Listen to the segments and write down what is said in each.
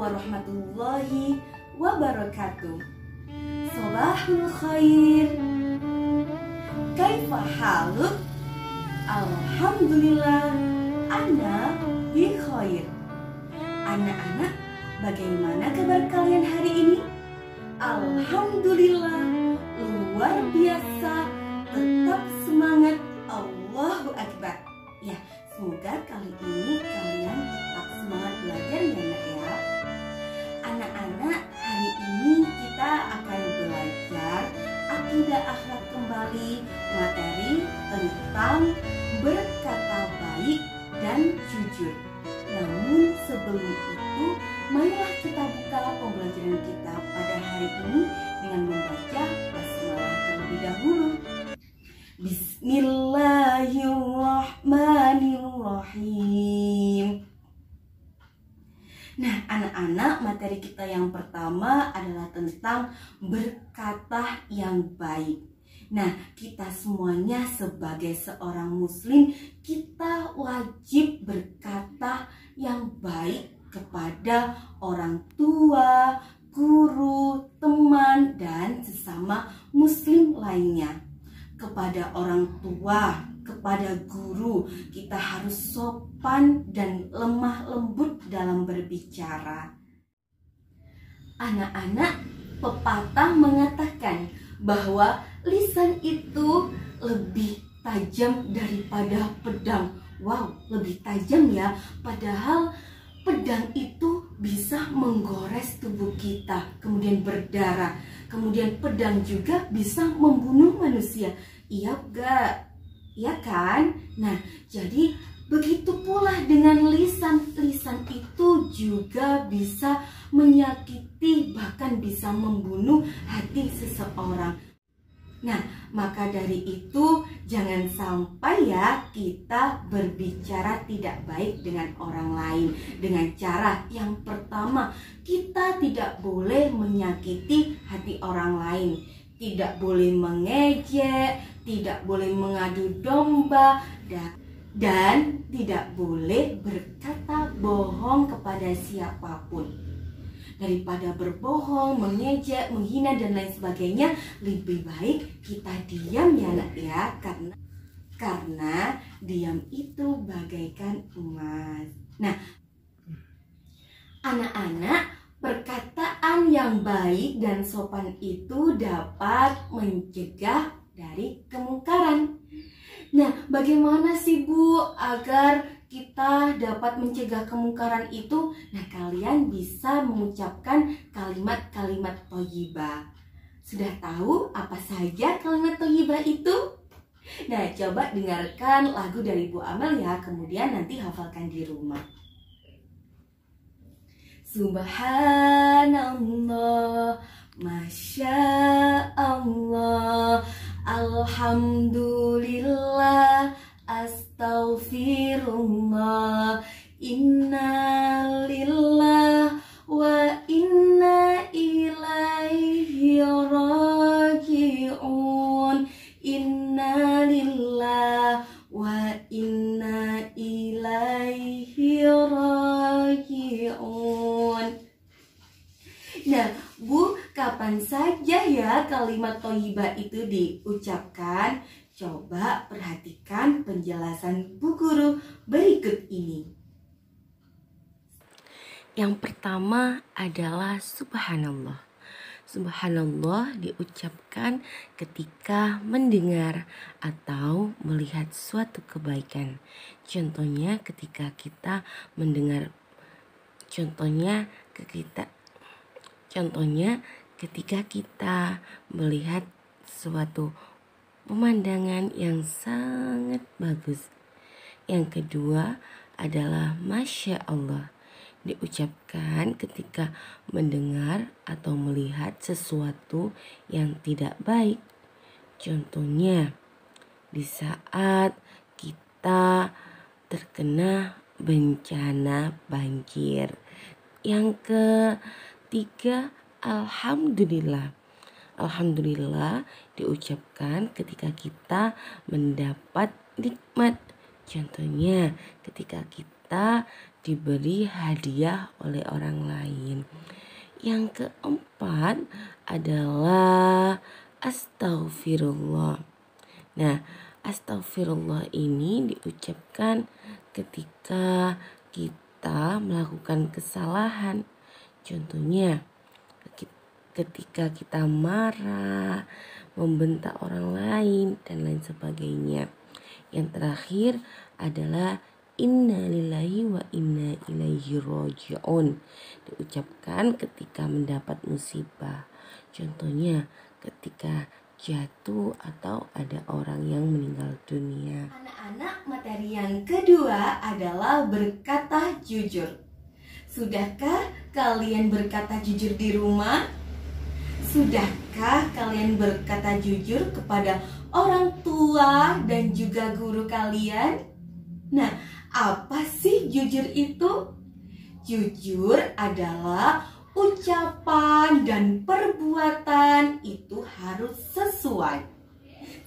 warahmatullahi wabarakatuh. Sobahul khair. Kaifa haluk? Alhamdulillah, ana bi khair. Anak-anak, bagaimana kabar kalian hari ini? Alhamdulillah, luar biasa. Tetap semangat, Allahu Akbar. Ya, semoga kali ini kalian tetap semangat belajar ya nak ya. Anak-anak, hari ini kita akan belajar akidah akhlak kembali, materi tentang berkata baik dan jujur. Namun sebelum itu, marilah kita buka pembelajaran kita pada hari ini dengan membaca basmalah terlebih dahulu. Bismillahirrahmanirrahim. Nah, anak-anak, materi kita yang pertama adalah tentang berkata yang baik. Nah, kita semuanya sebagai seorang muslim, kita wajib berkata yang baik kepada orang tua, guru, teman, dan sesama muslim lainnya. Kepada orang tua, kepada guru, kita harus sopan dan lemah lembut dalam berbicara. Anak-anak, pepatah mengatakan bahwa lisan itu lebih tajam daripada pedang. Wow, lebih tajam ya. Padahal pedang itu bisa menggores tubuh kita, kemudian berdarah. Kemudian pedang juga bisa membunuh manusia. Iya enggak? Iya kan? Nah, jadi begitu pula dengan lisan. Lisan itu juga bisa menyakiti, bahkan bisa membunuh hati seseorang. Nah, maka dari itu jangan sampai ya kita berbicara tidak baik dengan orang lain. Dengan cara yang pertama, kita tidak boleh menyakiti hati orang lain. Tidak boleh mengejek, tidak boleh mengadu domba, dan tidak boleh berkata bohong kepada siapapun. Daripada berbohong, mengejek, menghina dan lain sebagainya, lebih baik kita diam ya nak ya, karena diam itu bagaikan emas. Nah, anak-anak, perkataan yang baik dan sopan itu dapat mencegah dari kemungkaran. Nah, bagaimana sih Bu agar kita dapat mencegah kemungkaran itu? Nah, kalian bisa mengucapkan kalimat-kalimat thayyibah. Sudah tahu apa saja kalimat thayyibah itu? Nah, coba dengarkan lagu dari Bu Amel ya, kemudian nanti hafalkan di rumah. Subhanallah, Masya Allah, Alhamdulillah, Astaghfirullah, Inna lillah wa inna ilaihi raji'un, Inna lillah wa inna ilaihi raji'un. Nah, Bu, kapan saja ya kalimat thayyibah itu diucapkan? Coba perhatikan penjelasan Bu Guru berikut ini. Yang pertama adalah subhanallah. Subhanallah diucapkan ketika mendengar atau melihat suatu kebaikan. Contohnya ketika kita mendengar, contohnya ketika kita melihat suatu pemandangan yang sangat bagus. Yang kedua adalah Masya Allah, diucapkan ketika mendengar atau melihat sesuatu yang tidak baik. Contohnya di saat kita terkena bencana banjir. Yang ketiga, Alhamdulillah. Alhamdulillah diucapkan ketika kita mendapat nikmat. Contohnya ketika kita kita diberi hadiah oleh orang lain. Yang keempat adalah astaghfirullah. Nah, astaghfirullah ini diucapkan ketika kita melakukan kesalahan. Contohnya, ketika kita marah, membentak orang lain, dan lain sebagainya. Yang terakhir adalah inna lillahi wa inna ilaihi raji'un, diucapkan ketika mendapat musibah. Contohnya ketika jatuh atau ada orang yang meninggal dunia. Anak-anak, materi yang kedua adalah berkata jujur. Sudahkah kalian berkata jujur di rumah? Sudahkah kalian berkata jujur kepada orang tua dan juga guru kalian? Nah, apa sih jujur itu? Jujur adalah ucapan dan perbuatan itu harus sesuai.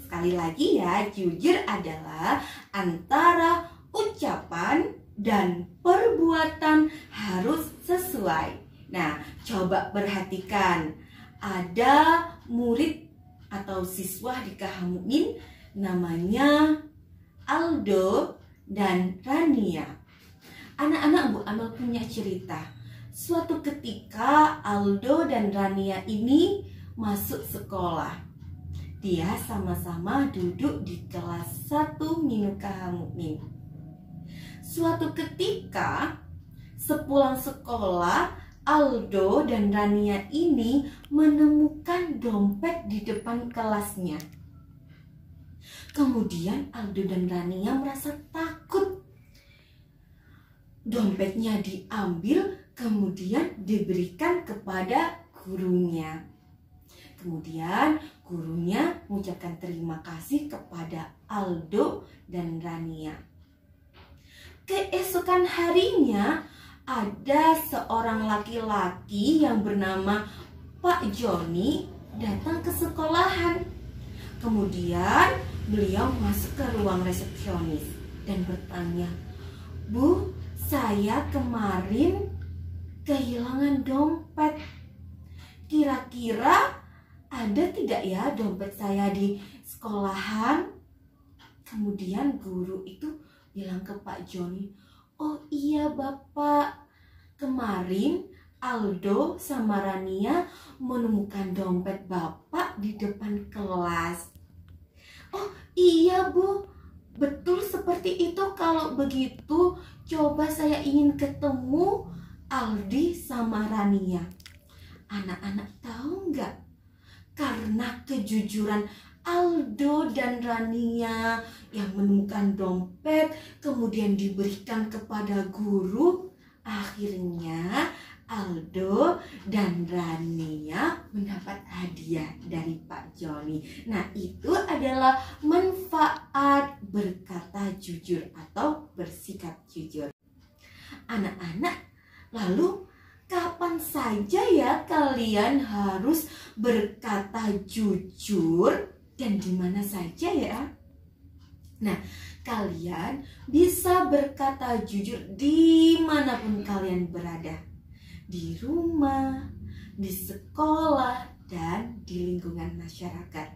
Sekali lagi ya, jujur adalah antara ucapan dan perbuatan harus sesuai. Nah, coba perhatikan. Ada murid atau siswa di KH Mukmin namanya Aldo dan Rania. Anak-anak Bu Amel punya cerita. Suatu ketika Aldo dan Rania ini masuk sekolah. Dia sama-sama duduk di kelas 1 Minu KH Mukmin. Suatu ketika sepulang sekolah, Aldo dan Rania ini menemukan dompet di depan kelasnya. Kemudian Aldo dan Rania merasa takut. Dompetnya diambil, kemudian diberikan kepada gurunya. Kemudian gurunya mengucapkan terima kasih kepada Aldo dan Rania. Keesokan harinya ada seorang laki-laki yang bernama Pak Joni datang ke sekolahan. Kemudian beliau masuk ke ruang resepsionis dan bertanya, "Bu, saya kemarin kehilangan dompet. Kira-kira ada tidak ya dompet saya di sekolahan?" Kemudian guru itu bilang ke Pak Joni, "Oh iya Bapak, kemarin Aldo sama Rania menemukan dompet Bapak di depan kelas." "Oh iya Bu, betul seperti itu. Kalau begitu coba saya ingin ketemu Aldi sama Rania." Anak-anak tahu nggak? Karena kejujuran Aldo dan Rania yang menemukan dompet kemudian diberikan kepada guru, akhirnya Aldo dan Rania mendapat hadiah dari Pak Joni. Nah, itu adalah manfaat berkata jujur atau bersikap jujur. Anak-anak, lalu kapan saja ya kalian harus berkata jujur dan di mana saja ya? Nah, kalian bisa berkata jujur dimanapun kalian berada. Di rumah, di sekolah, dan di lingkungan masyarakat.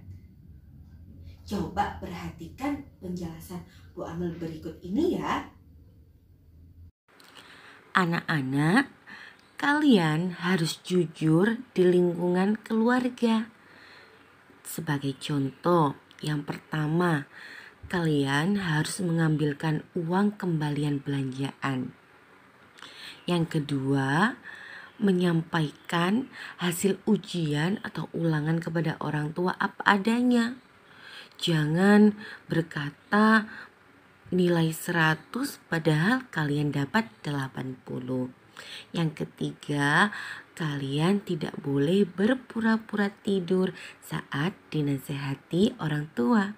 Coba perhatikan penjelasan Bu Amel berikut ini ya. Anak-anak, kalian harus jujur di lingkungan keluarga. Sebagai contoh, yang pertama, kalian harus mengambilkan uang kembalian belanjaan. Yang kedua, menyampaikan hasil ujian atau ulangan kepada orang tua apa adanya. Jangan berkata nilai 100 padahal kalian dapat 80. Yang ketiga, kalian tidak boleh berpura-pura tidur saat dinasehati orang tua.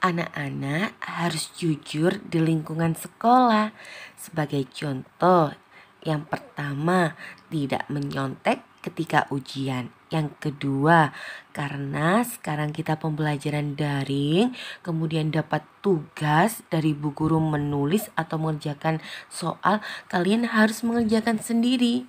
Anak-anak harus jujur di lingkungan sekolah. Sebagai contoh, yang pertama, tidak menyontek ketika ujian. Yang kedua, karena sekarang kita pembelajaran daring, kemudian dapat tugas dari bu guru menulis atau mengerjakan soal, kalian harus mengerjakan sendiri.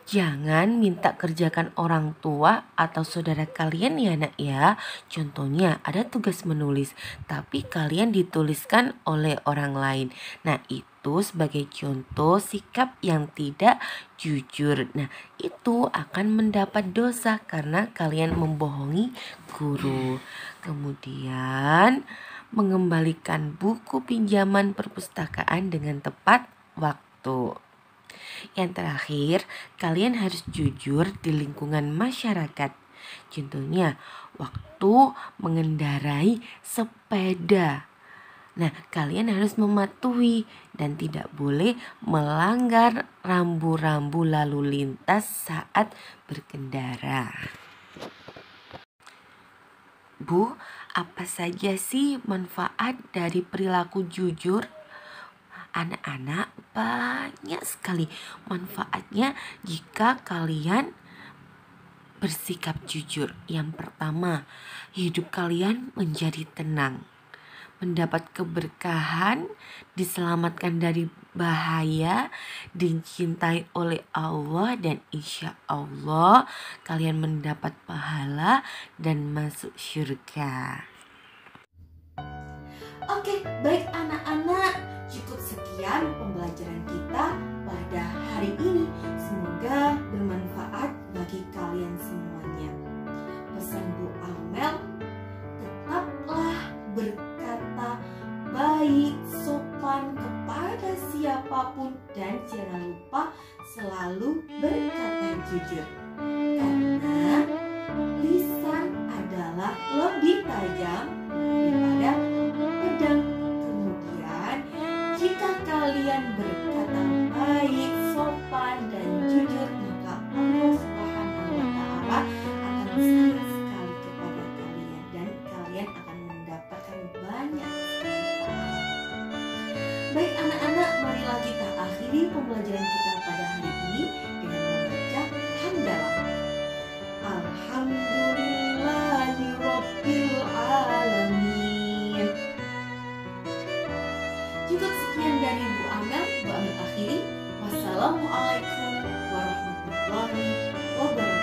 Jangan minta kerjakan orang tua atau saudara kalian ya nak ya. Contohnya ada tugas menulis tapi kalian dituliskan oleh orang lain. Nah itu sebagai contoh sikap yang tidak jujur. Nah itu akan mendapat dosa karena kalian membohongi guru. Kemudian mengembalikan buku pinjaman perpustakaan dengan tepat waktu. Yang terakhir, kalian harus jujur di lingkungan masyarakat. Contohnya, waktu mengendarai sepeda. Nah, kalian harus mematuhi dan tidak boleh melanggar rambu-rambu lalu lintas saat berkendara. Bu, apa saja sih manfaat dari perilaku jujur? Anak-anak, banyak sekali manfaatnya jika kalian bersikap jujur. Yang pertama, hidup kalian menjadi tenang, mendapat keberkahan, diselamatkan dari bahaya, dicintai oleh Allah, dan insya Allah kalian mendapat pahala dan masuk surga. Oke, baik anak-anak, cukup sekian pembelajaran kita pada hari ini. Semoga bermanfaat bagi kalian semuanya. Pesan Bu Amel, tetaplah berkata baik, sopan kepada siapapun, dan jangan lupa selalu berkata jujur. Karena lisan adalah lebih tajam daripada pedang. Kemudian jika kalian berkata baik, sopan, dan jujur, maka Allah Subhanahu wa Ta'ala akan sayang sekali kepada kalian dan kalian akan mendapatkan banyak sekali pahala. Baik anak-anak, marilah kita akhiri pembelajaran kita pada hari ini dengan membaca hamdalah. Alhamdulillahi Rabbil Alamin. Cukup sekian dari Bu Amel. Bu Amel akhiri. Wassalamualaikum warahmatullahi wabarakatuh.